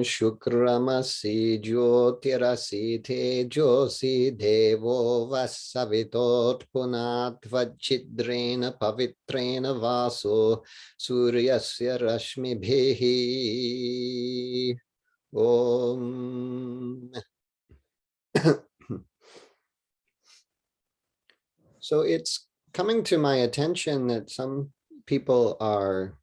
shukramasi jyotirasi tejosi devo vasavitot punatvachidrena pavitrena vaso suryasya rashmibhihi. Om. So it's coming to my attention that some people are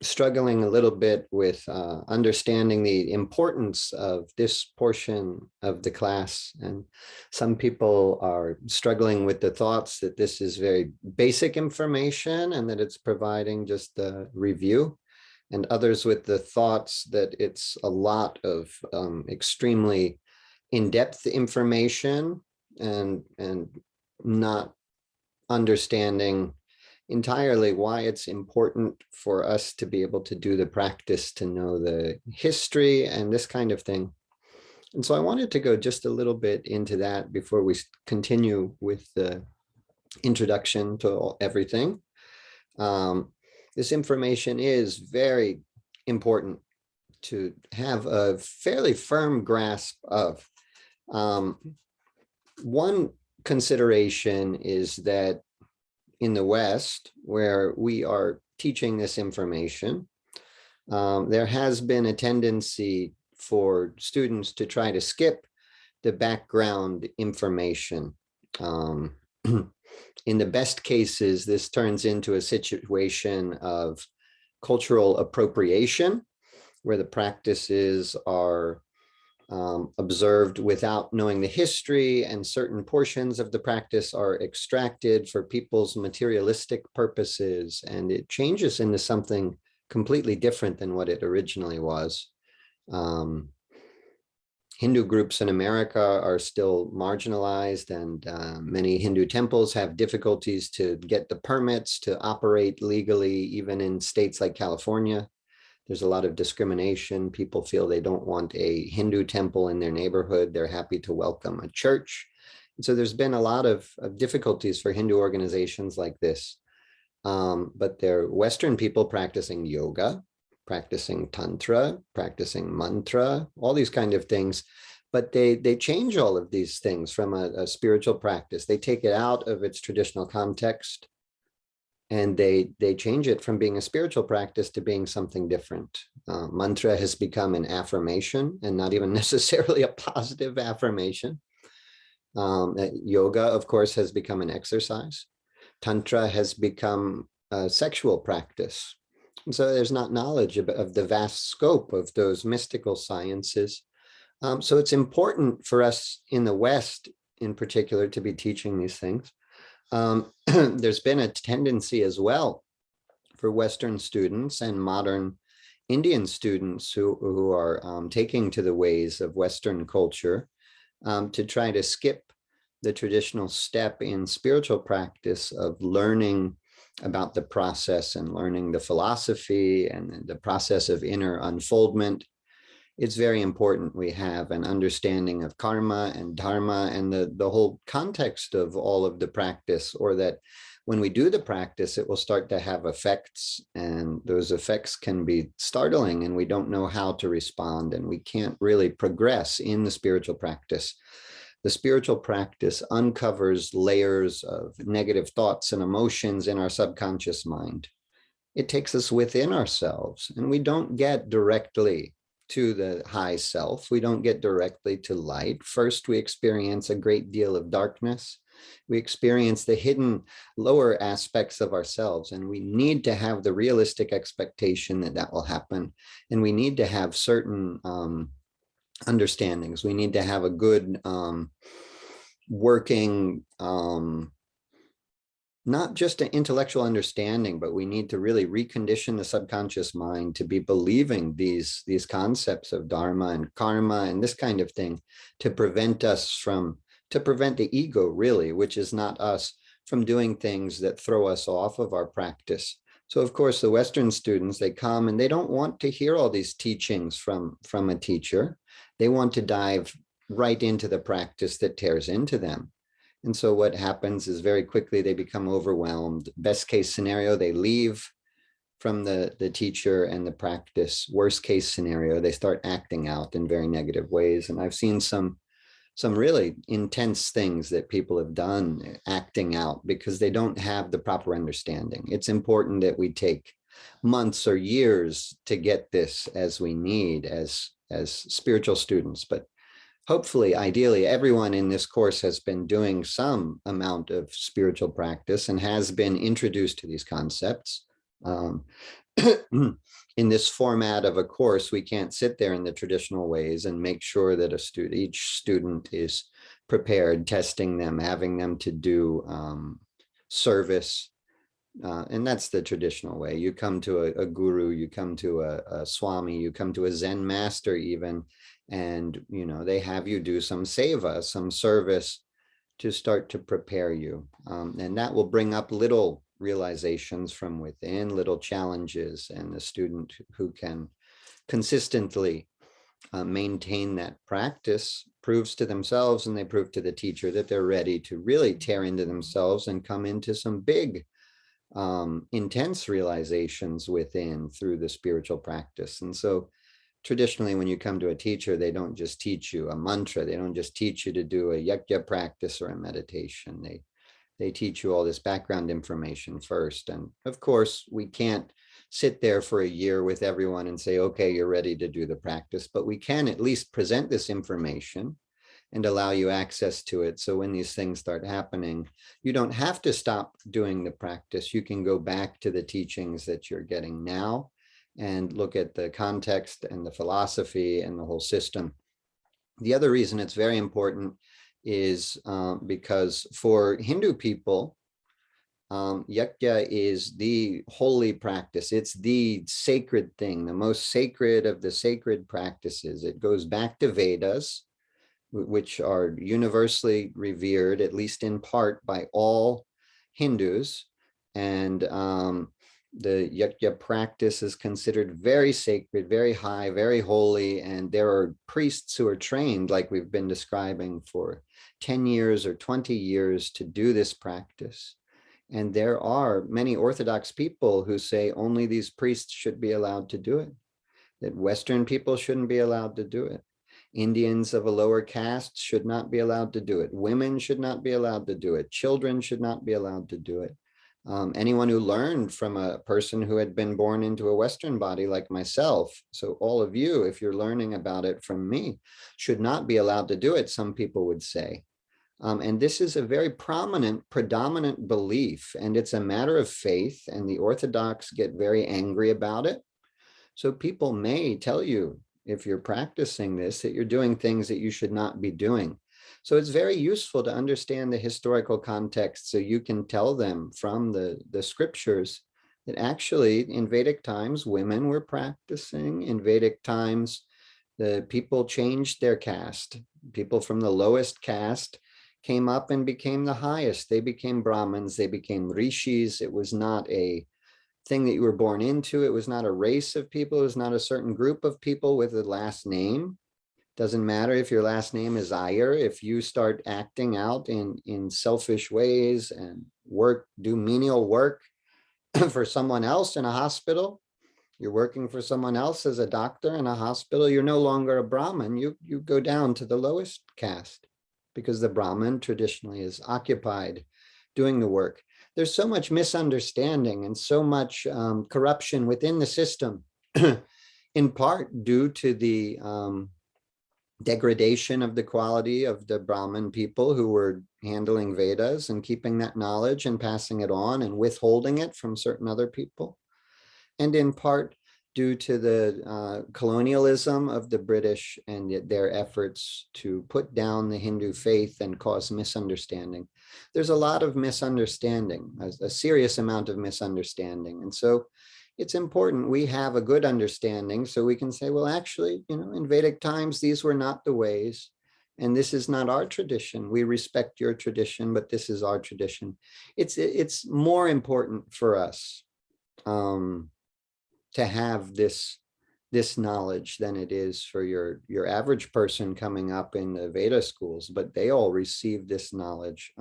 struggling a little bit with understanding the importance of this portion of the class. And some people are struggling with the thoughts that this is very basic information and that it's providing just the review. And others with the thoughts that it's a lot of extremely in-depth information and not understanding entirely why it's important for us to be able to do the practice, to know the history and this kind of thing. And so I wanted to go just a little bit into that before we continue with the introduction to everything. This information is very important to have a fairly firm grasp of. One consideration is that in the West, where we are teaching this information, there has been a tendency for students to try to skip the background information. In the best cases, this turns into a situation of cultural appropriation, where the practices are observed without knowing the history, and certain portions of the practice are extracted for people's materialistic purposes, and it changes into something completely different than what it originally was. Hindu groups in America are still marginalized, and many Hindu temples have difficulties to get the permits to operate legally, even in states like California. There's a lot of discrimination. People feel they don't want a Hindu temple in their neighborhood. They're happy to welcome a church. And so there's been a lot of difficulties for Hindu organizations like this. But they're Western people practicing yoga, practicing tantra, practicing mantra, all these kind of things. But they change all of these things from a spiritual practice. They take it out of its traditional context, and they change it from being a spiritual practice to being something different. Mantra has become an affirmation, and not even necessarily a positive affirmation. Yoga, of course, has become an exercise. Tantra has become a sexual practice. And so there's not knowledge of the vast scope of those mystical sciences. So it's important for us in the West, in particular, to be teaching these things. There's been a tendency as well for Western students and modern Indian students who are taking to the ways of Western culture to try to skip the traditional step in spiritual practice of learning about the process and learning the philosophy and the process of inner unfoldment. It's very important we have an understanding of karma and dharma and the whole context of all of the practice, or that when we do the practice, it will start to have effects, and those effects can be startling, and we don't know how to respond, and we can't really progress in the spiritual practice. The spiritual practice uncovers layers of negative thoughts and emotions in our subconscious mind. It takes us within ourselves, and we don't get directly to the high self. We don't get directly to light. First, we experience a great deal of darkness. We experience the hidden lower aspects of ourselves, and we need to have the realistic expectation that that will happen. And we need to have certain understandings. We need to have a good working, not just an intellectual understanding, but we need to really recondition the subconscious mind to be believing these concepts of dharma and karma and this kind of thing, to prevent the ego, really, which is not us, from doing things that throw us off of our practice. So of course, the Western students, they come and they don't want to hear all these teachings from a teacher. They want to dive right into the practice that tears into them. And so what happens is very quickly they become overwhelmed. Best case scenario, they leave from the teacher and the practice. Worst case scenario, they start acting out in very negative ways. And I've seen some really intense things that people have done acting out because they don't have the proper understanding. It's important that we take months or years to get this as we need as spiritual students. But hopefully, ideally, everyone in this course has been doing some amount of spiritual practice and has been introduced to these concepts. In this format of a course, we can't sit there in the traditional ways and make sure that each student is prepared, testing them, having them to do service. And that's the traditional way. You come to a guru, you come to a swami, you come to a Zen master even, and they have you do some seva, some service to start to prepare you. And that will bring up little realizations from within, little challenges, and the student who can consistently maintain that practice proves to themselves, and they prove to the teacher that they're ready to really tear into themselves and come into some big intense realizations within through the spiritual practice. And so traditionally, when you come to a teacher, they don't just teach you a mantra, they don't just teach you to do a yajna practice or a meditation. They teach you all this background information first. And of course, we can't sit there for a year with everyone and say, okay, you're ready to do the practice, but we can at least present this information and allow you access to it. So when these things start happening, you don't have to stop doing the practice. You can go back to the teachings that you're getting now and look at the context and the philosophy and the whole system. The other reason it's very important is because for Hindu people, yajna is the holy practice. It's the sacred thing, the most sacred of the sacred practices. It goes back to Vedas, which are universally revered, at least in part, by all Hindus. And the yajna practice is considered very sacred, very high, very holy. And there are priests who are trained, like we've been describing, for 10 years or 20 years to do this practice. And there are many Orthodox people who say only these priests should be allowed to do it, that Western people shouldn't be allowed to do it. Indians of a lower caste should not be allowed to do it. Women should not be allowed to do it. Children should not be allowed to do it. Anyone who learned from a person who had been born into a Western body like myself, so all of you, if you're learning about it from me, should not be allowed to do it, some people would say. And this is a very prominent, predominant belief, and it's a matter of faith, and the Orthodox get very angry about it. So people may tell you, if you're practicing this, that you're doing things that you should not be doing. So it's very useful to understand the historical context so you can tell them from the scriptures that actually in Vedic times, women were practicing. In Vedic times, the people changed their caste. People from the lowest caste came up and became the highest. They became Brahmins, they became rishis. It was not a thing that you were born into. It was not a race of people. It was not a certain group of people with a last name. Doesn't matter if your last name is Iyer. If you start acting out in selfish ways and do menial work for someone else in a hospital, you're working for someone else as a doctor in a hospital, you're no longer a Brahmin. You go down to the lowest caste because the Brahmin traditionally is occupied doing the work. There's so much misunderstanding and so much corruption within the system, in part due to the degradation of the quality of the Brahmin people who were handling Vedas and keeping that knowledge and passing it on and withholding it from certain other people. And in part due to the colonialism of the British and their efforts to put down the Hindu faith and cause misunderstanding. There's a lot of misunderstanding, a serious amount of misunderstanding. And so it's important we have a good understanding so we can say, well, actually, in Vedic times, these were not the ways, and this is not our tradition. We respect your tradition, but this is our tradition. It's more important for us to have this knowledge than it is for your average person coming up in the Veda schools, but they all receive this knowledge.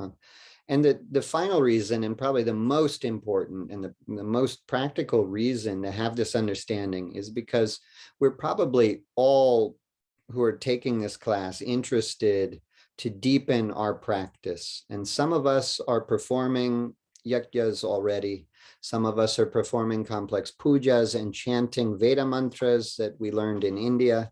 And the final reason, and probably the most important and the most practical reason to have this understanding, is because we're probably all who are taking this class interested to deepen our practice. And some of us are performing yajnas already. Some of us are performing complex pujas and chanting Veda mantras that we learned in India.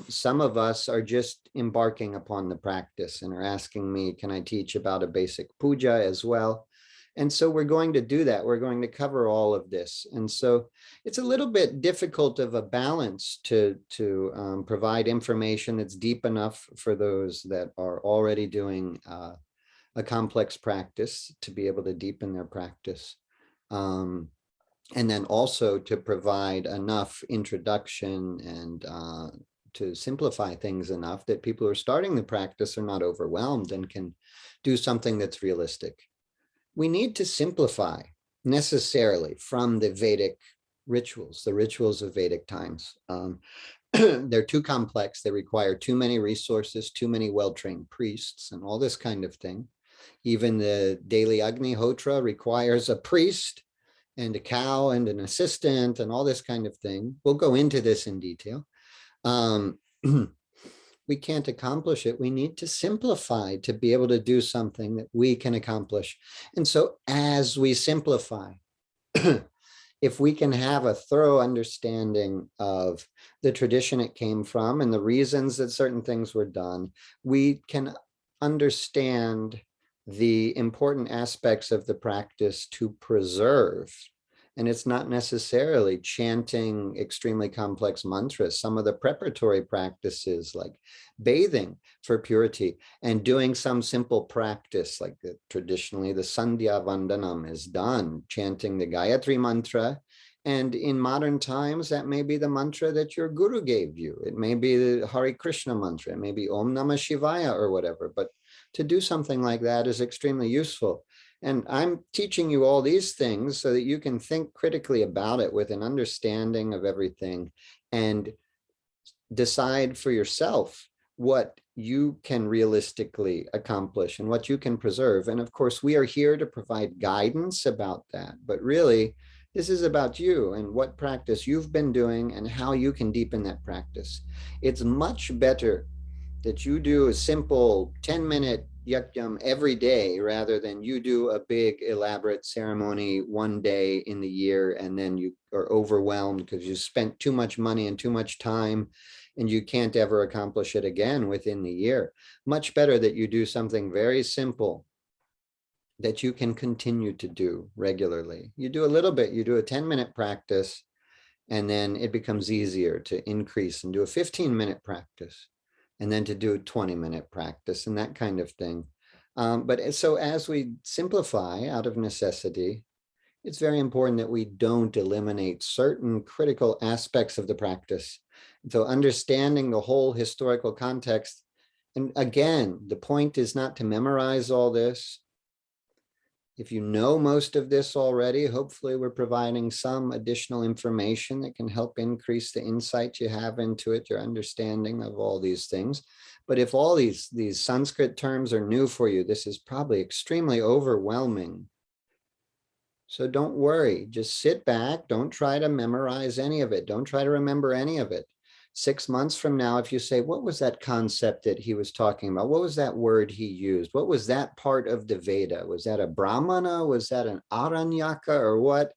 Some of us are just embarking upon the practice and are asking me, can I teach about a basic puja as well? And so we're going to do that. We're going to cover all of this. And so it's a little bit difficult of a balance to provide information that's deep enough for those that are already doing a complex practice to be able to deepen their practice. And then also to provide enough introduction and to simplify things enough that people who are starting the practice are not overwhelmed and can do something that's realistic. We need to simplify necessarily from the Vedic rituals, the rituals of Vedic times. They're too complex. They require too many resources, too many well-trained priests, and all this kind of thing. Even the daily Agnihotra requires a priest and a cow and an assistant and all this kind of thing. We'll go into this in detail. We can't accomplish it. We need to simplify to be able to do something that we can accomplish. And so as we simplify, if we can have a thorough understanding of the tradition it came from and the reasons that certain things were done, we can understand the important aspects of the practice to preserve. And it's not necessarily chanting extremely complex mantras. Some of the preparatory practices, like bathing for purity and doing some simple practice, like traditionally the Sandhya Vandanam is done, chanting the Gayatri mantra. And in modern times, that may be the mantra that your guru gave you. It may be the Hare Krishna mantra. It may be Om Namah Shivaya or whatever. But to do something like that is extremely useful. And I'm teaching you all these things so that you can think critically about it with an understanding of everything and decide for yourself what you can realistically accomplish and what you can preserve. And of course, we are here to provide guidance about that. But really, this is about you and what practice you've been doing and how you can deepen that practice. It's much better that you do a simple 10-minute yajam every day rather than you do a big elaborate ceremony one day in the year and then you are overwhelmed because you spent too much money and too much time and you can't ever accomplish it again within the year. Much better that you do something very simple that you can continue to do regularly. You do a little bit, you do a 10-minute practice, and then it becomes easier to increase and do a 15-minute practice, and then to do a 20-minute practice and that kind of thing. But so as we simplify out of necessity, it's very important that we don't eliminate certain critical aspects of the practice. So understanding the whole historical context, and again, the point is not to memorize all this. If you know most of this already, hopefully we're providing some additional information that can help increase the insight you have into it, your understanding of all these things. But if all these Sanskrit terms are new for you, this is probably extremely overwhelming. So don't worry, just sit back. Don't try to memorize any of it. Don't try to remember any of it. 6 months from now, if you say, what was that concept that he was talking about? What was that word he used? What was that part of the Veda? Was that a Brahmana? Was that an Aranyaka or what?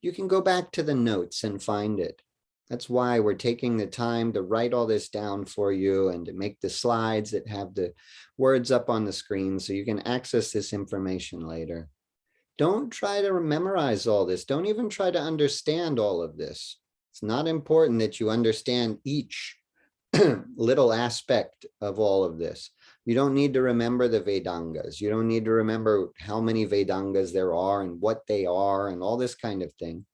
You can go back to the notes and find it. That's why we're taking the time to write all this down for you and to make the slides that have the words up on the screen so you can access this information later. Don't try to memorize all this. Don't even try to understand all of this. It's not important that you understand each little aspect of all of this. You don't need to remember the Vedangas. You don't need to remember how many Vedangas there are and what they are and all this kind of thing.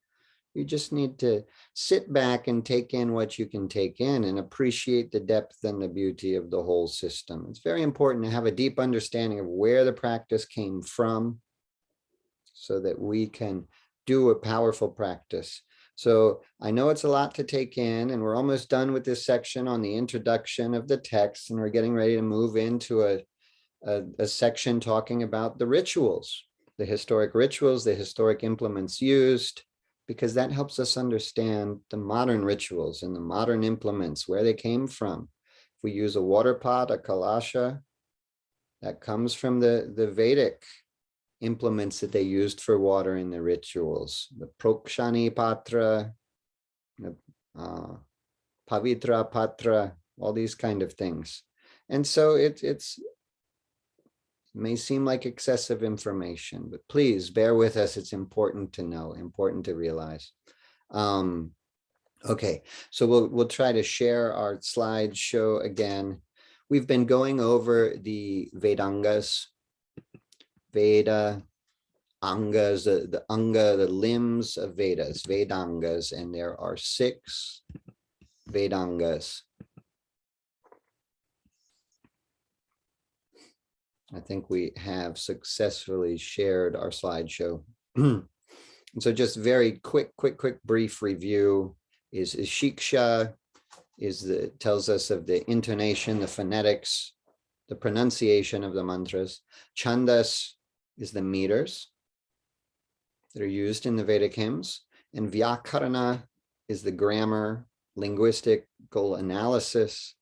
You just need to sit back and take in what you can take in and appreciate the depth and the beauty of the whole system. It's very important to have a deep understanding of where the practice came from so that we can do a powerful practice. So I know it's a lot to take in, and we're almost done with this section on the introduction of the text, and we're getting ready to move into a section talking about the rituals, the historic implements used, because that helps us understand the modern rituals and the modern implements, where they came from. If we use a water pot, a kalasha, that comes from the Vedic implements that they used for water in the rituals, the prokshani patra, the pavitra patra, all these kind of things. And so it may seem like excessive information, but please bear with us. It's important to know, important to realize. Okay, so we'll try to share our slideshow again. We've been going over the Vedangas, Veda, Angas, the Anga, the limbs of Vedas, Vedangas, and there are 6 Vedangas. I think we have successfully shared our slideshow. So just very quick, brief review is Shiksha, tells us of the intonation, the phonetics, the pronunciation of the mantras. Chandas is the meters that are used in the Vedic hymns. And Vyakarana is the grammar, linguistical analysis.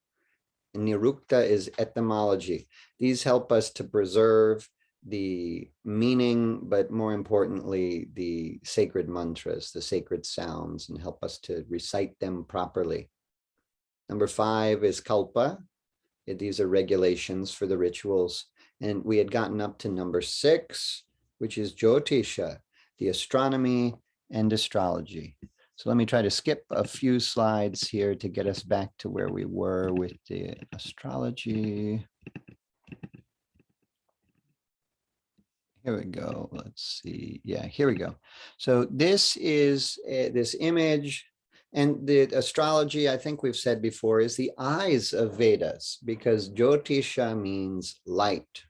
And Nirukta is etymology. These help us to preserve the meaning, but more importantly, the sacred mantras, the sacred sounds, and help us to recite them properly. Number 5 is Kalpa. These are regulations for the rituals. And we had gotten up to number 6, which is Jyotisha, the astronomy and astrology. So let me try to skip a few slides here to get us back to where we were with the astrology. Here we go. Let's see. Yeah, here we go. So this is this image, and the astrology, I think we've said before, is the eyes of Vedas, because Jyotisha means light.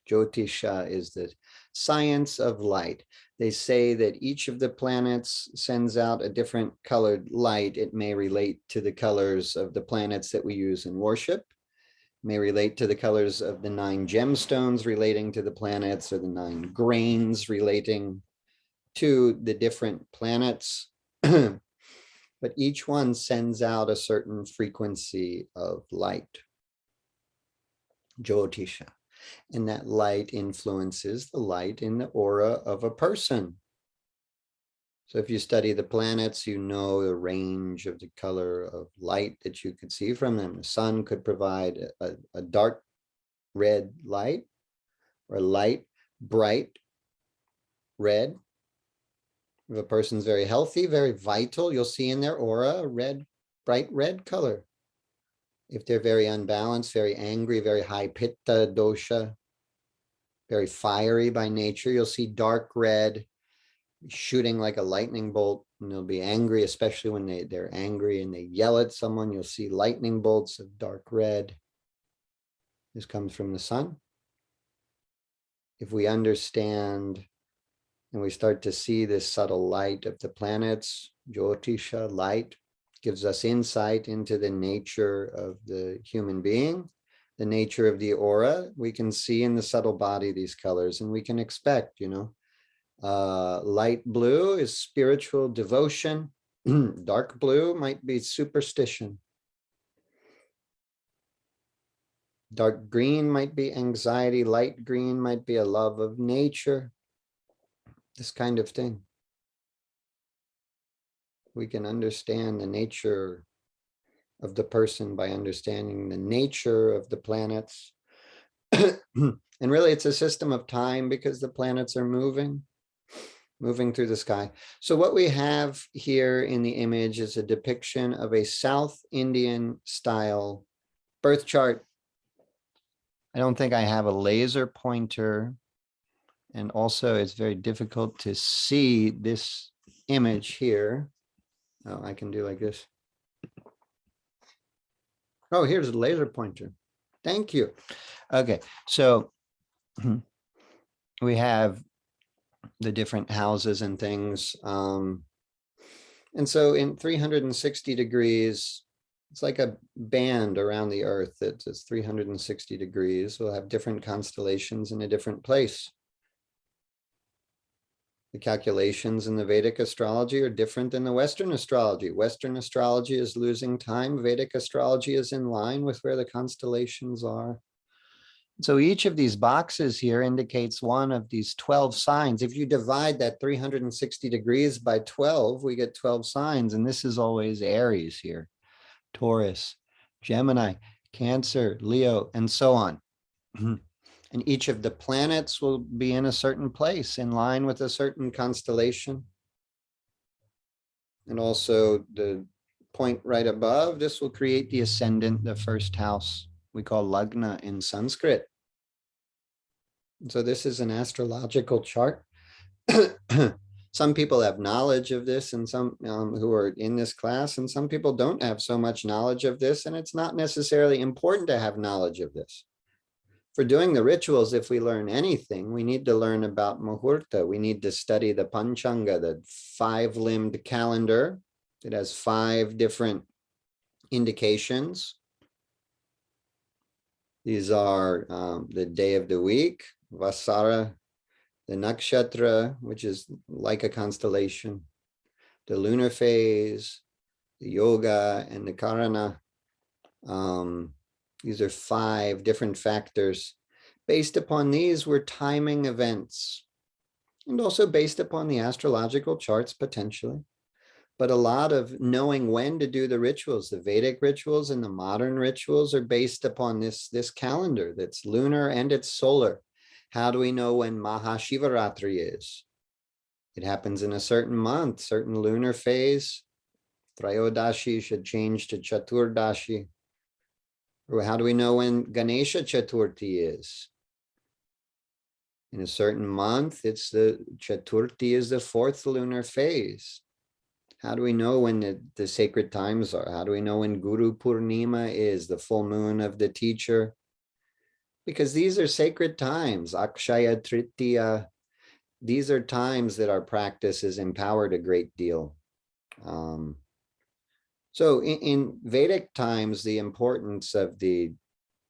Jyotisha is the science of light. They say that each of the planets sends out a different colored light. It may relate to the colors of the planets that we use in worship, may relate to the colors of the 9 gemstones relating to the planets, or the 9 grains relating to the different planets. But each one sends out a certain frequency of light, Jyotisha. And that light influences the light in the aura of a person. So if you study the planets, you know the range of the color of light that you could see from them. The sun could provide a dark red light, or light, bright red. If a person's very healthy, very vital, you'll see in their aura a red, bright red color. If they're very unbalanced, very angry, very high pitta dosha, very fiery by nature, you'll see dark red, shooting like a lightning bolt, and they'll be angry, especially when they're angry and they yell at someone. You'll see lightning bolts of dark red. This comes from the sun. If we understand and we start to see this subtle light of the planets, Jyotisha, light, gives us insight into the nature of the human being, the nature of the aura. We can see in the subtle body these colors, and we can expect, light blue is spiritual devotion. Dark blue might be superstition. Dark green might be anxiety. Light green might be a love of nature. This kind of thing. We can understand the nature of the person by understanding the nature of the planets. And really, it's a system of time, because the planets are moving through the sky. So what we have here in the image is a depiction of a South Indian style birth chart. I don't think I have a laser pointer. And also it's very difficult to see this image here. Oh, I can do like this. Oh, here's a laser pointer. Thank you. Okay, so we have the different houses and things. And so in 360 degrees, It's like a band around the earth that's 360 degrees. We'll have different constellations in a different place. The calculations in the Vedic astrology are different than the Western astrology. Western astrology is losing time. Vedic astrology is in line with where the constellations are. So each of these boxes here indicates one of these 12 signs. If you divide that 360 degrees by 12, we get 12 signs. And this is always Aries here, Taurus, Gemini, Cancer, Leo, and so on. And each of the planets will be in a certain place in line with a certain constellation. And also the point right above, this will create the ascendant, the first house we call Lagna in Sanskrit. So this is an astrological chart. Some people have knowledge of this, and some who are in this class, and some people don't have so much knowledge of this, and it's not necessarily important to have knowledge of this. For doing the rituals, if we learn anything, we need to learn about Muhurta. We need to study the Panchanga, the 5-limbed calendar. It has 5 different indications. These are the day of the week, Vasara, the nakshatra, which is like a constellation, the lunar phase, the yoga, and the karana. These are 5 different factors. Based upon these, we're timing events, and also based upon the astrological charts potentially. But a lot of knowing when to do the rituals, the Vedic rituals and the modern rituals, are based upon this calendar that's lunar and it's solar. How do we know when Mahashivaratri is? It happens in a certain month, certain lunar phase. Trayodashi should change to Chaturdashi. Or how do we know when Ganesha Chaturthi is? In a certain month, it's the Chaturthi is the 4th lunar phase. How do we know when the sacred times are? How do we know when Guru Purnima is, the full moon of the teacher? Because these are sacred times, Akshaya Tritiya. These are times that our practice is empowered a great deal. So in Vedic times, the importance of the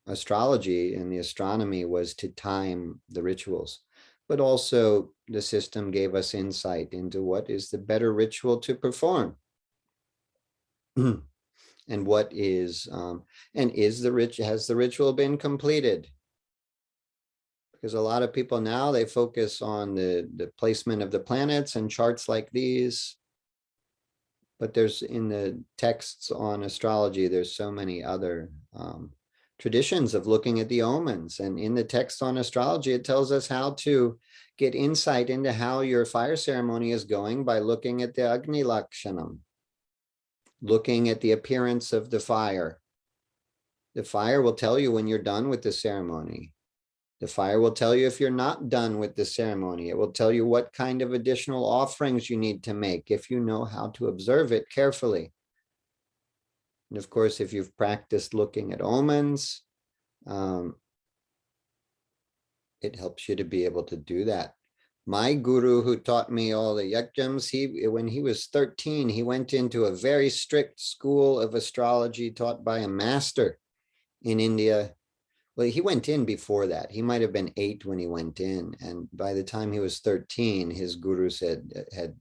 astrology and the astronomy was to time the rituals. But also the system gave us insight into what is the better ritual to perform. And what is, has the ritual been completed? Because a lot of people now, they focus on the placement of the planets and charts like these. But there's, in the texts on astrology, there's so many other traditions of looking at the omens. And in the text on astrology, it tells us how to get insight into how your fire ceremony is going by looking at the Agni Lakshanam, looking at the appearance of the fire. The fire will tell you when you're done with the ceremony. The fire will tell you if you're not done with the ceremony. It will tell you what kind of additional offerings you need to make if you know how to observe it carefully. And of course, if you've practiced looking at omens, it helps you to be able to do that. My guru, who taught me all the Yajams, when he was 13, he went into a very strict school of astrology taught by a master in India. Well, he went in before that. He might have been 8 when he went in. And by the time he was 13, his guru had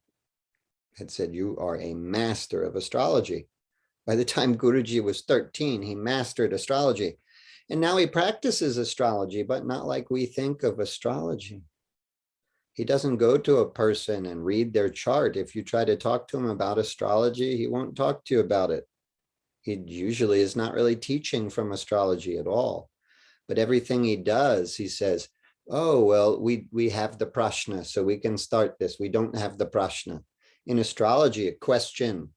said, "You are a master of astrology." By the time Guruji was 13, he mastered astrology. And now he practices astrology, but not like we think of astrology. He doesn't go to a person and read their chart. If you try to talk to him about astrology, he won't talk to you about it. He usually is not really teaching from astrology at all. But everything he does, he says, "Oh, well, we have the prashna, so we can start this. We don't have the prashna." In astrology, a question,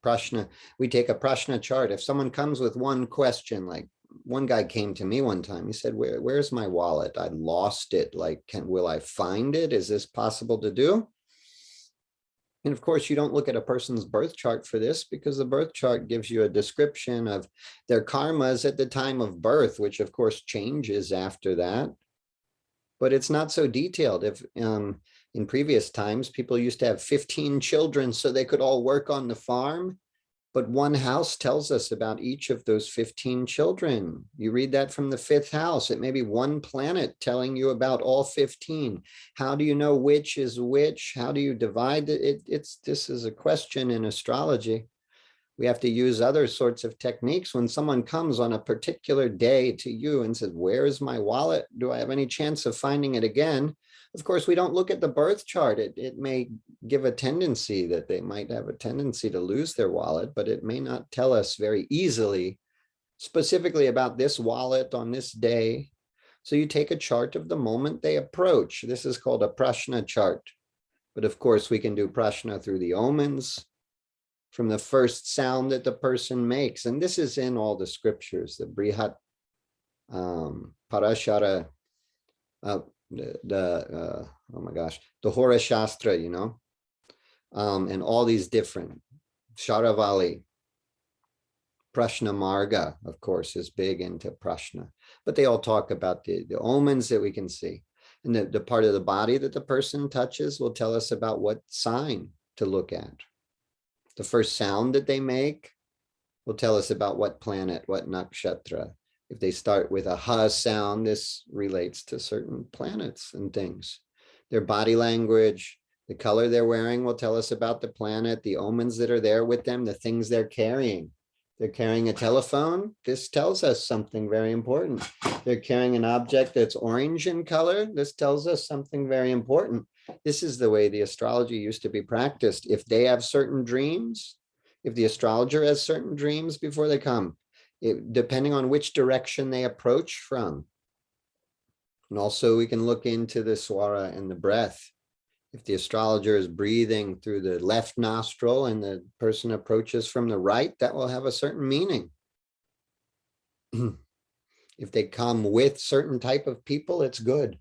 prashna, we take a prashna chart. If someone comes with one question, like one guy came to me one time, he said, where's my wallet? I lost it. Like, will I find it? Is this possible to do? And of course, you don't look at a person's birth chart for this, because the birth chart gives you a description of their karmas at the time of birth, which of course changes after that. But it's not so detailed. If in previous times, people used to have 15 children so they could all work on the farm. But one house tells us about each of those 15 children. You read that from the 5th house. It may be one planet telling you about all 15. How do you know which is which? How do you divide it? This is a question in astrology. We have to use other sorts of techniques. When someone comes on a particular day to you and says, where is my wallet? Do I have any chance of finding it again? Of course, we don't look at the birth chart. It may give a tendency that they might have a tendency to lose their wallet, but it may not tell us very easily, specifically about this wallet on this day. So you take a chart of the moment they approach. This is called a prashna chart. But of course, we can do prashna through the omens, from the first sound that the person makes. And this is in all the scriptures, the Brihat Parashara, oh my gosh, the Hora Shastra, you know, and all these different, Sharavali, Prashna Marga, of course, is big into Prashna, but they all talk about the omens that we can see. And the part of the body that the person touches will tell us about what sign to look at. The first sound that they make will tell us about what planet, what nakshatra. If they start with a ha sound, this relates to certain planets and things. Their body language, the color they're wearing will tell us about the planet, the omens that are there with them, the things they're carrying. They're carrying a telephone. This tells us something very important. They're carrying an object that's orange in color. This tells us something very important. This is the way the astrology used to be practiced. If they have certain dreams, if the astrologer has certain dreams before they come, depending on which direction they approach from. And also we can look into the swara and the breath. If the astrologer is breathing through the left nostril and the person approaches from the right, that will have a certain meaning. If they come with certain type of people, it's good.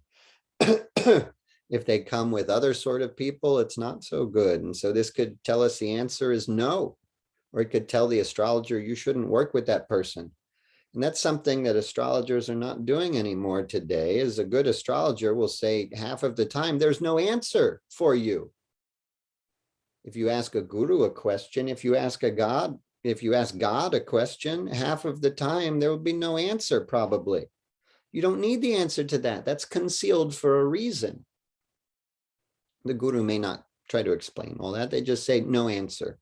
If they come with other sort of people, it's not so good. And so this could tell us the answer is no, or it could tell the astrologer, you shouldn't work with that person. And that's something that astrologers are not doing anymore today. Is a good astrologer will say half of the time, there's no answer for you. If you ask a guru a question, if you ask God a question, half of the time there will be no answer probably. You don't need the answer to that. That's concealed for a reason. The guru may not try to explain all that. They just say no answer.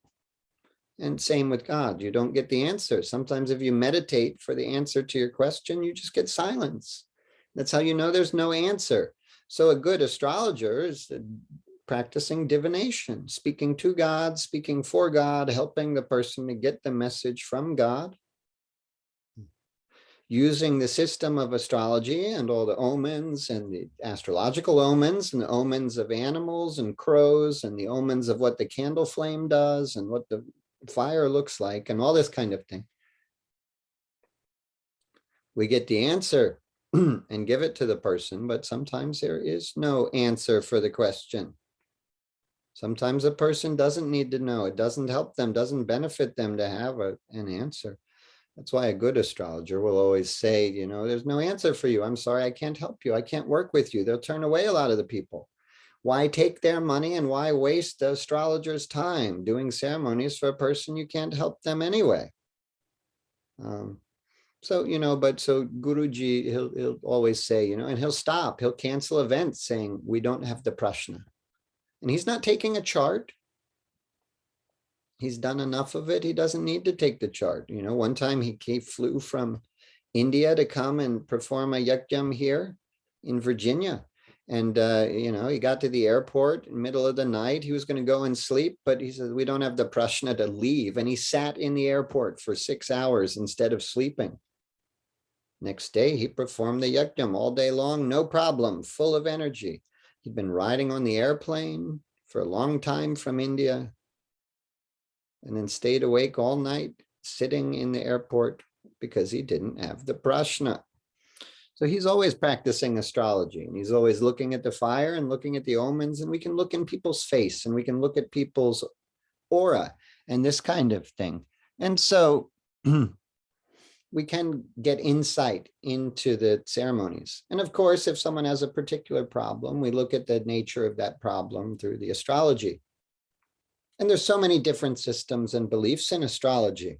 And same with God, you don't get the answer. Sometimes if you meditate for the answer to your question, you just get silence. That's how you know there's no answer. So a good astrologer is practicing divination, speaking to God, speaking for God, helping the person to get the message from God. Using the system of astrology and all the omens and the astrological omens and the omens of animals and crows and the omens of what the candle flame does and what the fire looks like and all this kind of thing. We get the answer and give it to the person, but sometimes there is no answer for the question. Sometimes a person doesn't need to know. It doesn't help them, doesn't benefit them to have an answer. That's why a good astrologer will always say, you know, there's no answer for you. I'm sorry, I can't help you. I can't work with you. They'll turn away a lot of the people. Why take their money and why waste the astrologer's time doing ceremonies for a person you can't help them anyway? So, you know, but so Guruji, he'll always say, you know, and he'll cancel events saying we don't have the prashna. And he's not taking a chart. He's done enough of it. He doesn't need to take the chart. You know, one time he flew from India to come and perform a Yajam here in Virginia. And, you know, he got to the airport in the middle of the night. He was going to go and sleep, but he said, we don't have the prashna to leave. And he sat in the airport for 6 hours instead of sleeping. Next day, he performed the Yajam all day long, no problem, full of energy. He'd been riding on the airplane for a long time from India and then stayed awake all night, sitting in the airport because he didn't have the prashna. So he's always practicing astrology and he's always looking at the fire and looking at the omens, and we can look in people's face and we can look at people's aura and this kind of thing. And so we can get insight into the ceremonies. And of course, if someone has a particular problem, we look at the nature of that problem through the astrology. And there's so many different systems and beliefs in astrology.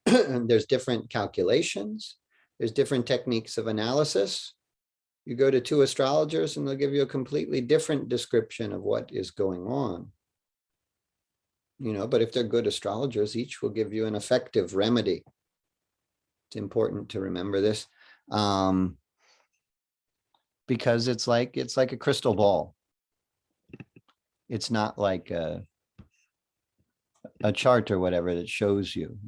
There's different calculations. There's different techniques of analysis. You go to two astrologers and they'll give you a completely different description of what is going on. But if they're good astrologers, each will give you an effective remedy. It's important to remember this, because it's like a crystal ball. It's not like a chart or whatever that shows you,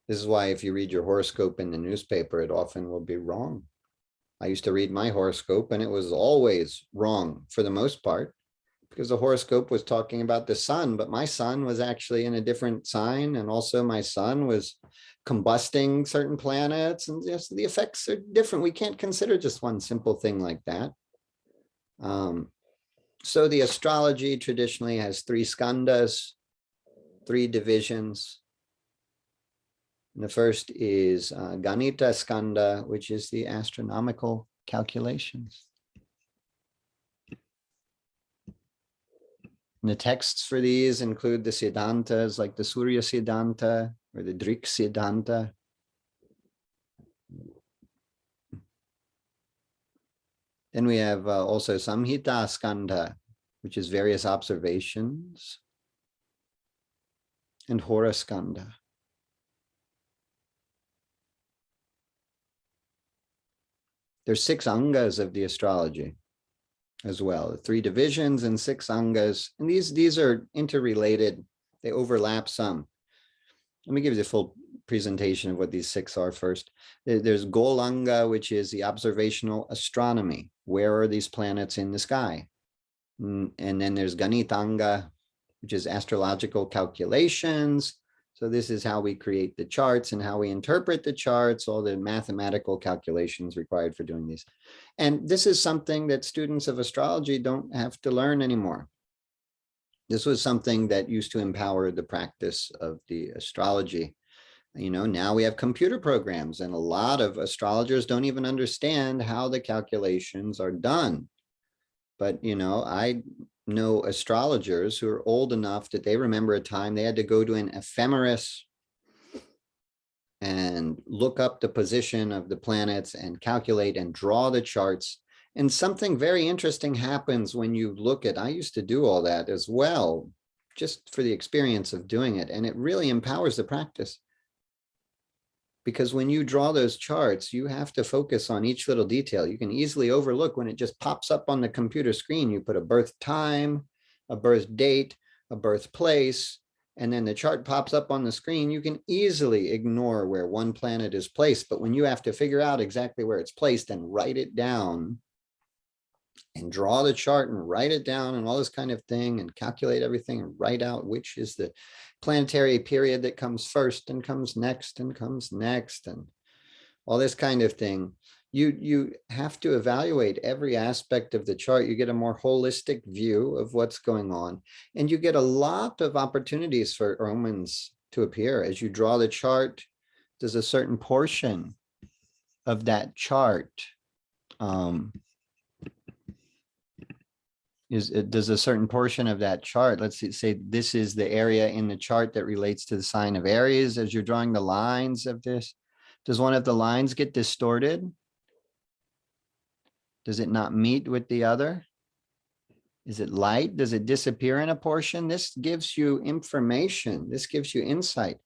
This is why if you read your horoscope in the newspaper, it often will be wrong. I used to read my horoscope and it was always wrong for the most part, because the horoscope was talking about the sun, but my sun was actually in a different sign. And also my sun was combusting certain planets, and just the effects are different. We can't consider just one simple thing like that. So the astrology traditionally has 3 skandhas, 3 divisions. And the first is Ganita skandha, which is the astronomical calculations. And the texts for these include the Siddhantas, like the Surya Siddhanta or the Drik Siddhanta. Then we have also Samhita skandha, which is various observations, and Hora skandha. There's 6 angas of the astrology as well, 3 divisions and 6 angas. And these are interrelated. They overlap some. Let me give you the full presentation of what these 6 are first. There's Golanga, which is the observational astronomy. Where are these planets in the sky? And then there's Ganitanga, which is astrological calculations. So this is how we create the charts and how we interpret the charts, all the mathematical calculations required for doing these. And this is something that students of astrology don't have to learn anymore. This was something that used to empower the practice of the astrology. Now we have computer programs, and a lot of astrologers don't even understand how the calculations are done. But, I know astrologers who are old enough that they remember a time they had to go to an ephemeris and look up the position of the planets and calculate and draw the charts. And something very interesting happens when you look at, I used to do all that as well, just for the experience of doing it. And it really empowers the practice. Because when you draw those charts, you have to focus on each little detail. You can easily overlook when it just pops up on the computer screen. You put a birth time, a birth date, a birthplace, and then the chart pops up on the screen. You can easily ignore where one planet is placed. But when you have to figure out exactly where it's placed and write it down and draw the chart and write it down and all this kind of thing and calculate everything and write out which is the planetary period that comes first and comes next and all this kind of thing. You have to evaluate every aspect of the chart. You get a more holistic view of what's going on, and you get a lot of opportunities for omens to appear. As you draw the chart, there's a certain portion of that chart does a certain portion of that chart, let's say this is the area in the chart that relates to the sign of Aries. As you're drawing the lines of this, does one of the lines get distorted? Does it not meet with the other? Is it light? Does it disappear in a portion? This gives you information. This gives you insight.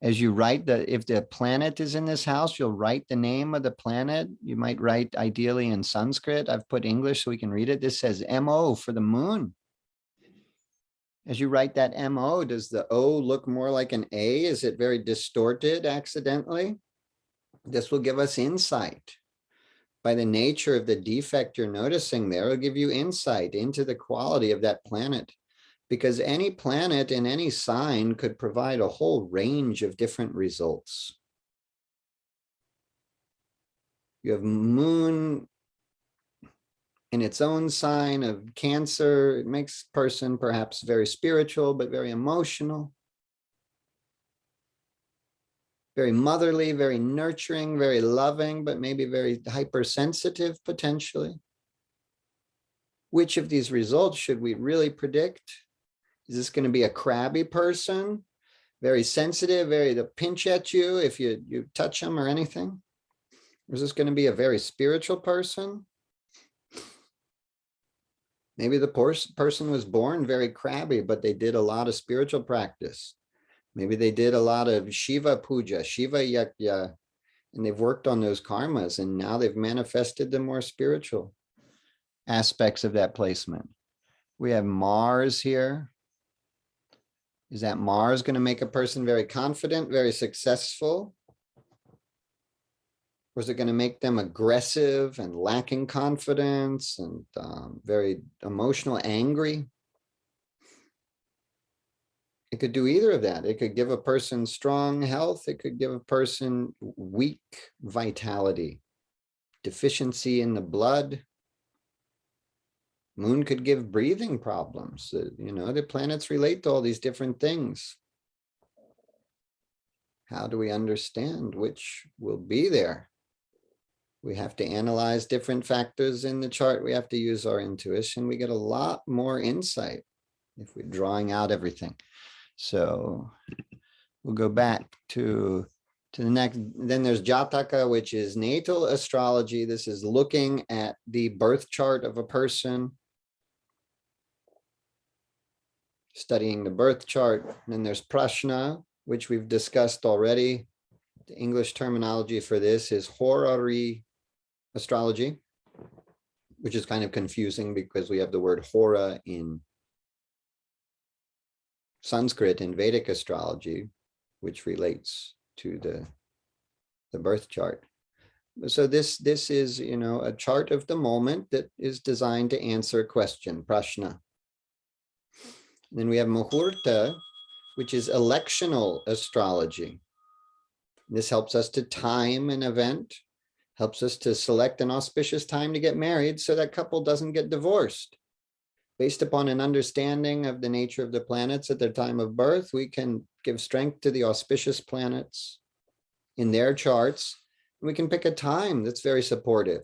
As you write if the planet is in this house, you'll write the name of the planet. You might write ideally in Sanskrit. I've put English so we can read it. This says MO for the moon. As you write that MO, does the O look more like an A? Is it very distorted accidentally? This will give us insight. By the nature of the defect you're noticing there, it'll give you insight into the quality of that planet. Because any planet in any sign could provide a whole range of different results. You have moon in its own sign of Cancer. It makes a person perhaps very spiritual, but very emotional. Very motherly, very nurturing, very loving, but maybe very hypersensitive potentially. which of these results should we really predict? Is this going to be a crabby person, very sensitive, very to pinch at you if you touch them or anything? Or is this going to be a very spiritual person? Maybe the person was born very crabby, but they did a lot of spiritual practice. Maybe they did a lot of Shiva puja, Shiva yajna, and they've worked on those karmas, and now they've manifested the more spiritual aspects of that placement. We have Mars here. Is that Mars going to make a person very confident, very successful? Or is it going to make them aggressive and lacking confidence and very emotional, angry? It could do either of that. It could give a person strong health. It could give a person weak vitality, deficiency in the blood. Moon could give breathing problems. The planets relate to all these different things. How do we understand which will be there? We have to analyze different factors in the chart. We have to use our intuition. We get a lot more insight if we're drawing out everything. So we'll go back to the next. Then there's Jataka, which is natal astrology. This is looking at the birth chart of a person, studying the birth chart. And then there's Prashna, which we've discussed already. The English terminology for this is horary astrology, which is kind of confusing because we have the word hora in Sanskrit in Vedic astrology, which relates to the birth chart. So this is, a chart of the moment that is designed to answer a question, prashna. Then we have muhurta, which is electional astrology. This helps us to time an event, helps us to select an auspicious time to get married so that couple doesn't get divorced. Based upon an understanding of the nature of the planets at their time of birth, we can give strength to the auspicious planets in their charts. And we can pick a time that's very supportive.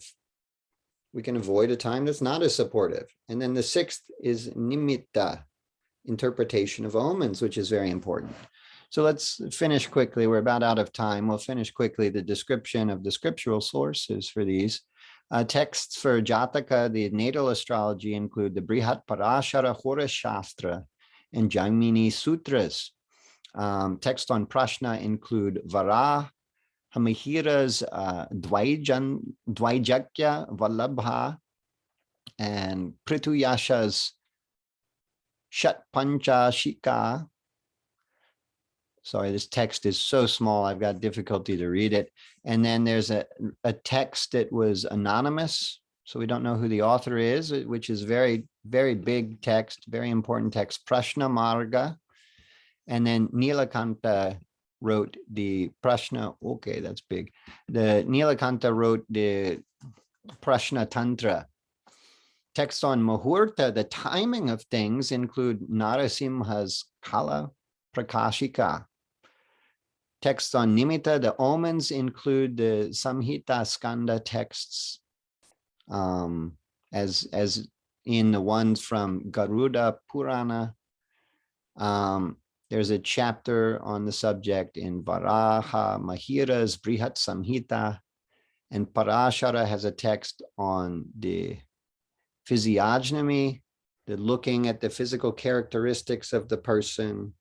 We can avoid a time that's not as supportive. And then the sixth is nimitta, interpretation of omens, which is very important. So let's finish quickly. We're about out of time. We'll finish quickly the description of the scriptural sources for these. Texts for Jataka, the natal astrology, include the Brihat Parashara Hora Shastra and Jaimini Sutras. Texts on Prashna include Vara, Hamihira's Dvaijakya Vallabha, and Prituyasha's Shatpancha Shika. Sorry, this text is so small, I've got difficulty to read it. And then there's a text that was anonymous, so we don't know who the author is, which is very, very big text, very important text, Prashna Marga. And then Nilakanta wrote the Prashna, okay, that's big. The Nilakanta wrote the Prashna Tantra. Texts on Muhurta, the timing of things, include Narasimha's Kala Prakashika. Texts on Nimitta, the omens, include the Samhita Skanda texts, as in the ones from Garuda Purana. There's a chapter on the subject in Varaha Mahira's Brihat Samhita, and Parashara has a text on the physiognomy, the looking at the physical characteristics of the person.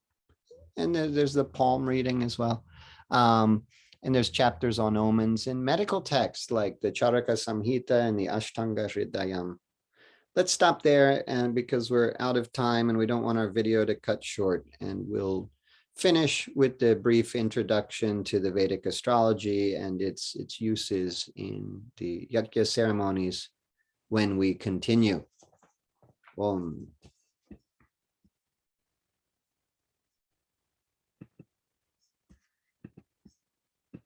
And there's the palm reading as well. And there's chapters on omens in medical texts like the Charaka Samhita and the Ashtanga Hridayam. Let's stop there, and because we're out of time and we don't want our video to cut short, and we'll finish with the brief introduction to the Vedic astrology and its uses in the yajna ceremonies when we continue. Om.